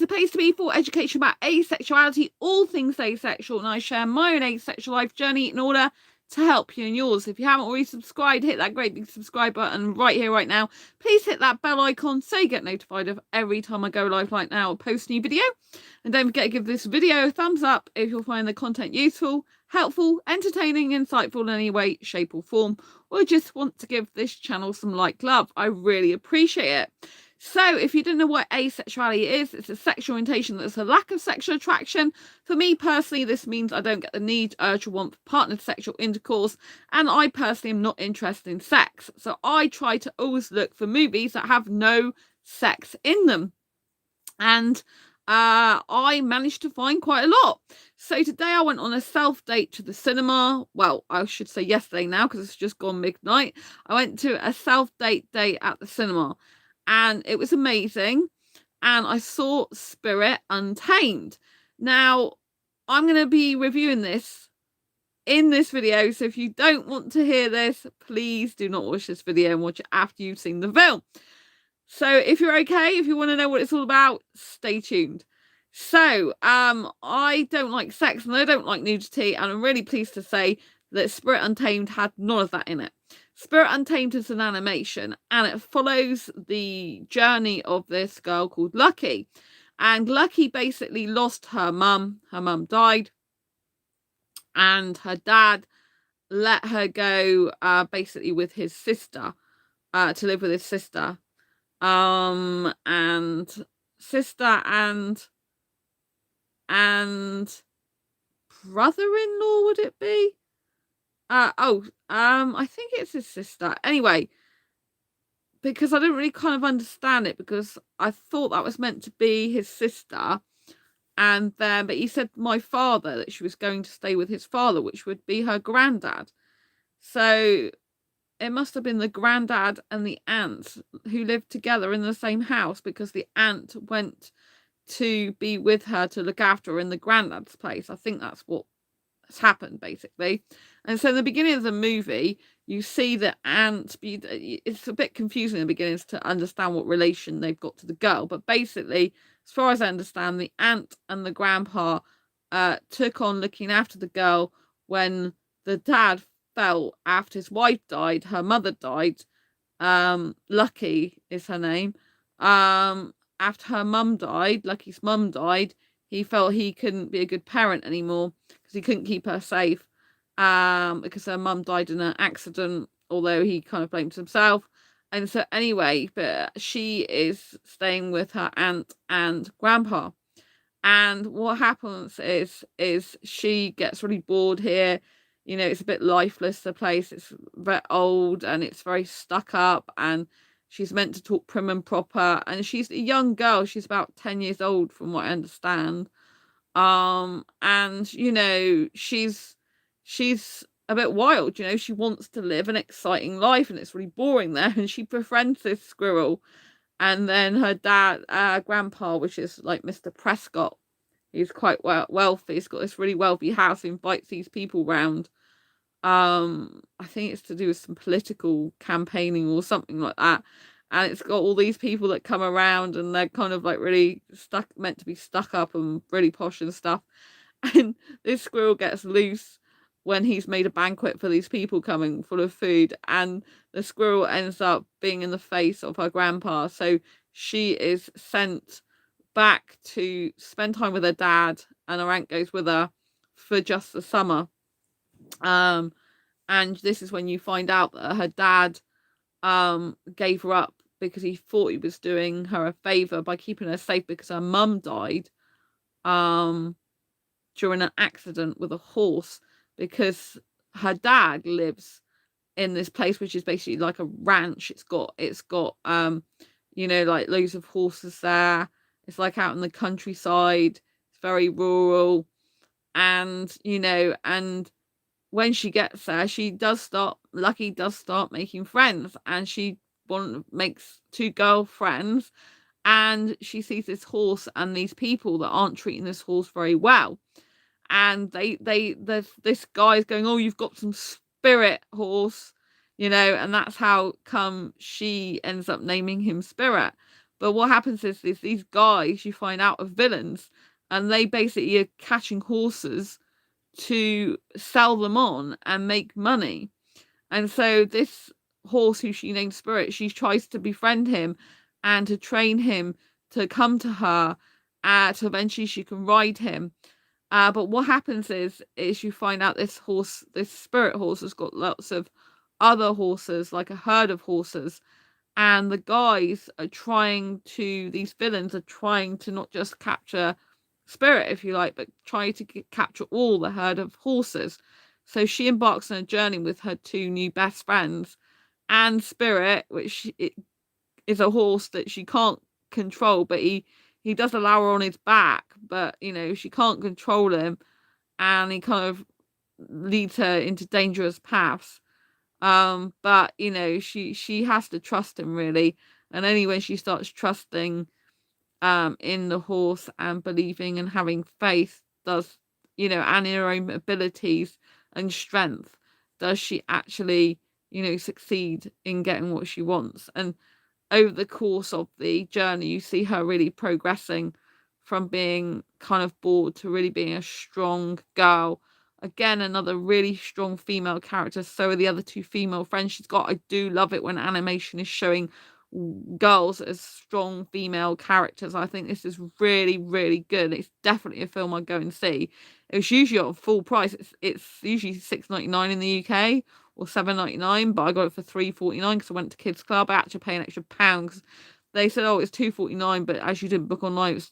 It's a place to be for education about asexuality, all things asexual, and I share my own asexual life journey in order to help you in yours. If you haven't already subscribed, hit that great big subscribe button right here, right now. Please hit that bell icon so you get notified of every time I go live right now or post a new video. And don't forget to give this video a thumbs up if you'll find the content useful, helpful, entertaining, insightful in any way, shape or form, or just want to give this channel some like love. I really appreciate it. So if you didn't know what asexuality is, it's a sexual orientation that's a lack of sexual attraction. For me personally, this means I don't get the need, urge or want for partnered sexual intercourse, and I personally am not interested in sex. So I try to always look for movies that have no sex in them. And I managed to find quite a lot. So today I went on a self date to the cinema. Well, I should say yesterday now because it's just gone midnight. I went to a self date at the cinema. And it was amazing. And I saw Spirit Untamed. Now, I'm going to be reviewing this in this video. So if you don't want to hear this, please do not watch this video and watch it after you've seen the film. So if you're okay, if you want to know what it's all about, stay tuned. So, I don't like sex and I don't like nudity. And I'm really pleased to say that Spirit Untamed had none of that in it. Spirit Untamed is an animation and it follows the journey of this girl called Lucky. And Lucky basically lost her mum. Her mum died. And her dad let her go basically with his sister, to live with his sister. And sister and brother-in-law, would it be? I think it's his sister. Anyway, because I didn't really kind of understand it because I thought that was meant to be his sister. And then, but he said my father, that she was going to stay with his father, which would be her granddad. So it must have been the granddad and the aunt who lived together in the same house because the aunt went to be with her to look after her in the granddad's place. I think that's what happened basically. And so in the beginning of the movie you see the aunt, it's a bit confusing in the beginning to understand what relation they've got to the girl, but basically as far as I understand, the aunt and the grandpa took on looking after the girl when the dad fell after his wife died. Her mother died, Lucky is her name. After her mum died, Lucky's mum died, he felt he couldn't be a good parent anymore because he couldn't keep her safe because her mum died in an accident, although he kind of blamed himself. And so anyway, but she is staying with her aunt and grandpa. And what happens is she gets really bored here. You know, it's a bit lifeless, the place. It's very old and it's very stuck up, and she's meant to talk prim and proper, and she's a young girl. She's about 10 years old from what I understand. And you know, she's a bit wild, you know, she wants to live an exciting life and it's really boring there, and she befriends this squirrel. And then her dad, grandpa, which is like Mr. Prescott, he's quite wealthy, he's got this really wealthy house, he invites these people round. I think it's to do with some political campaigning or something like that, and it's got all these people that come around and they're kind of like really meant to be stuck up and really posh and stuff. And this squirrel gets loose when he's made a banquet for these people coming full of food, and the squirrel ends up being in the face of her grandpa. So she is sent back to spend time with her dad, and her aunt goes with her for just the summer. And this is when you find out that her dad gave her up because he thought he was doing her a favor by keeping her safe because her mum died during an accident with a horse, because her dad lives in this place which is basically like a ranch. It's got you know, like loads of horses there. It's like out in the countryside. It's very rural. And you know, and when she gets there, Lucky does start making friends, and she makes 2 girlfriends, and she sees this horse and these people that aren't treating this horse very well. And this guy's going, oh, you've got some spirit, horse, you know, and that's how come she ends up naming him Spirit. But what happens is these guys, you find out, are villains, and they basically are catching horses to sell them on and make money. And so this horse, who she named Spirit, she tries to befriend him and to train him to come to her, to eventually she can ride him. But what happens is you find out this horse, this spirit horse, has got lots of other horses, like a herd of horses. And the guys are trying to, these villains are trying to not just capture Spirit, if you like, but try to capture all the herd of horses. So she embarks on a journey with her two new best friends and Spirit, which is a horse that she can't control, but he does allow her on his back, but she can't control him, and he kind of leads her into dangerous paths. But she has to trust him, really, and only when she starts trusting in the horse and believing and having faith does, and in her own abilities and strength, does she actually succeed in getting what she wants. And over the course of the journey, you see her really progressing from being kind of bored to really being a strong girl. Again, another really strong female character. So are the other two female friends she's got. I do love it when animation is showing girls as strong female characters. I think this is really, really good. It's definitely a film I'd go and see. It's usually at full price. It's usually $6.99 in the UK or $7.99, but I got it for $3.49 because I went to Kids Club. I had to pay an extra £1 because they said, oh, it's $2.49, but as you didn't book online, it was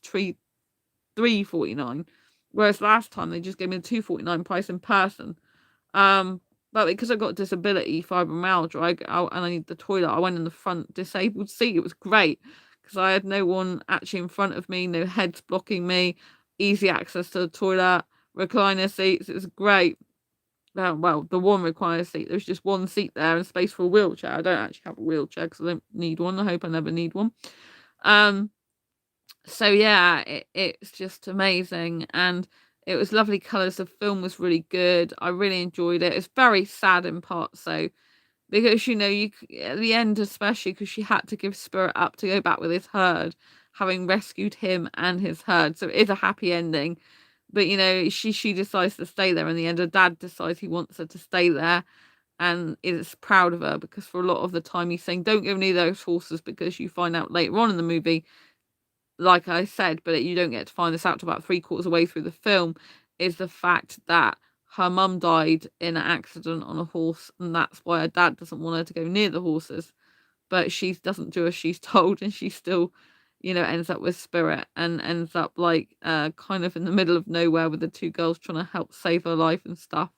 $3.49. Whereas last time they just gave me the $2.49 price in person. But because I got disability, fibromyalgia, and I need the toilet, I went in the front disabled seat. It was great because I had no one actually in front of me, no heads blocking me, easy access to the toilet, recliner seats. It was great. Well, the one recliner seat, there's just one seat there and space for a wheelchair. I don't actually have a wheelchair because I don't need one. I hope I never need one. So yeah, it's just amazing, and it was lovely colours. The film was really good. I really enjoyed it. It's very sad in parts, so because you at the end, especially because she had to give Spirit up to go back with his herd, having rescued him and his herd. So it is a happy ending, but she decides to stay there. In the end, her dad decides he wants her to stay there, and is proud of her because for a lot of the time he's saying, "Don't go near those horses," because you find out later on in the movie, like I said, but you don't get to find this out till about 3/4 of the way through the film, is the fact that her mum died in an accident on a horse, and that's why her dad doesn't want her to go near the horses. But she doesn't do as she's told, and she still, ends up with Spirit and ends up kind of in the middle of nowhere with the two girls trying to help save her life and stuff.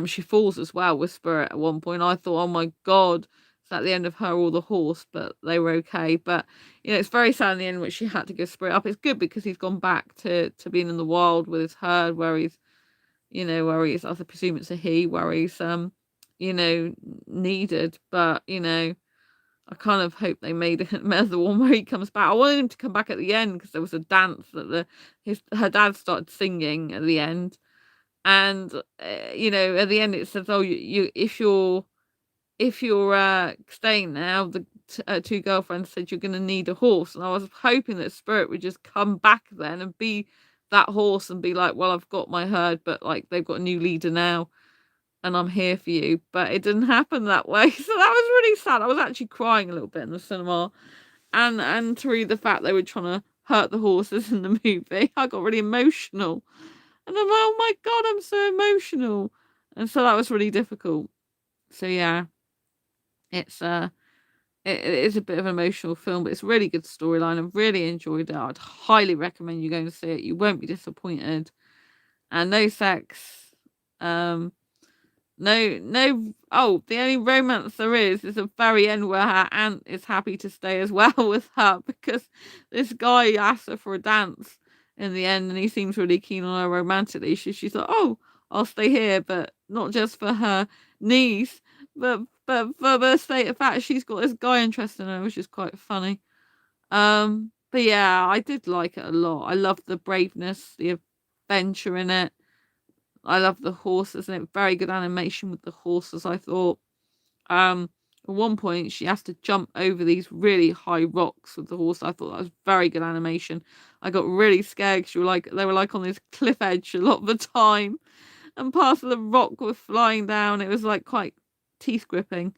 She falls as well with Spirit at one point. I thought, oh my God, it's at the end of her or the horse, but they were okay. But it's very sad in the end, which she had to give Spirit up. It's good because he's gone back to being in the wild with his herd, where he's, I presume it's a he, where he's needed. But I kind of hope they made the one where he comes back. I wanted him to come back at the end because there was a dance that her dad started singing at the end. And at the end it says, oh, if you're staying now, the two girlfriends said you're going to need a horse. And I was hoping that Spirit would just come back then and be that horse and be like, well, I've got my herd, but they've got a new leader now and I'm here for you. But it didn't happen that way. So that was really sad. I was actually crying a little bit in the cinema, and through the fact they were trying to hurt the horses in the movie, I got really emotional. And I'm like, oh my God, I'm so emotional. And so that was really difficult. So yeah, it is a bit of an emotional film, but it's a really good storyline. I've really enjoyed it. I'd highly recommend you go and see it. You won't be disappointed. And no sex. No. Oh, the only romance there is the very end where her aunt is happy to stay as well with her because this guy asks her for a dance in the end, and he seems really keen on her romantically. She's like, oh, I'll stay here, but not just for her niece, but for the state of fact she's got this guy interested in her, which is quite funny. But yeah, I did like it a lot. I loved the braveness, the adventure in it. I love the horses, and it very good animation with the horses, I thought. At one point, she has to jump over these really high rocks with the horse. I thought that was very good animation. I got really scared because they were like on this cliff edge a lot of the time, and parts of the rock were flying down. It was like quite teeth gripping,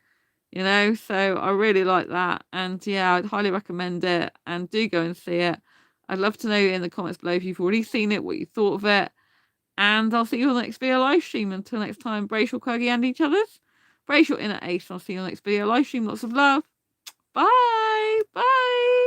you know. So I really like that, and yeah, I'd highly recommend it. And do go and see it. I'd love to know in the comments below if you've already seen it, what you thought of it. And I'll see you on the next video live stream. Until next time, brace your Quirky and each other's. Brace your inner ace. I'll see you on the next video live stream. Lots of love. Bye. Bye.